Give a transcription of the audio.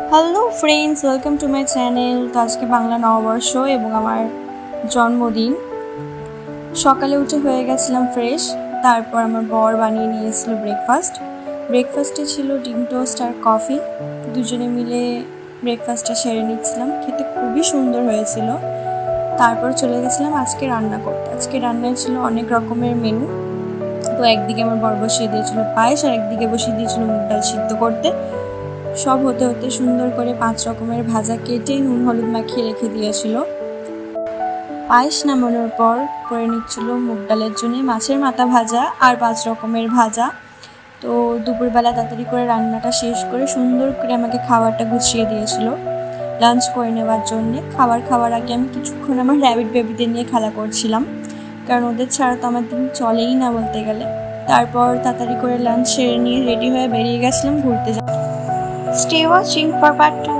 Hello friends, welcome to my channel. তো আজকে বাংলা নববর্ষ এবং আমার জন্মদিন। সকালে উঠে হয়ে গেছিলাম ফ্রেশ। তারপর আমার বর বানিয়ে নিয়ে এসেছিলো ব্রেকফাস্টে ছিল ডিম টোস্ট আর কফি। দুজনে মিলে ব্রেকফাস্টটা সেরে নিচ্ছিলাম, খেতে খুবই সুন্দর হয়েছিল। তারপর চলে গেছিলাম আজকে রান্না করতে। আজকে রান্নায় ছিল অনেক রকমের মেনু। তো একদিকে আমার বর বসিয়ে দিয়েছিল পায়েস, আর একদিকে বসিয়ে দিয়েছিল মুগ ডাল সিদ্ধ করতে। সব হতে হতে সুন্দর করে 5 রকমের ভাজা কেটে নুন হলুদ মাখিয়ে রেখে দিয়েছিল। পায়েস নামানোর পর করে নিচ্ছিল মুগ ডালের জন্য মাছের মাথা ভাজা আর 5 রকমের ভাজা। তো দুপুরবেলা তাড়াতাড়ি করে রান্নাটা শেষ করে সুন্দর করে আমাকে খাবারটা গুছিয়ে দিয়েছিল লাঞ্চ করে নেওয়ার জন্যে। খাওয়ার আগে আমি কিছুক্ষণ আমার র্যাবিট বেবিদের নিয়ে খেলা করছিলাম, কারণ ওদের ছাড়া তো আমার দিন চলেই না বলতে গেলে। তারপর তাড়াতাড়ি করে লাঞ্চ সেরে নিয়ে রেডি হয়ে বেরিয়ে গেছিলাম ঘুরতে। Stay watching for part 2.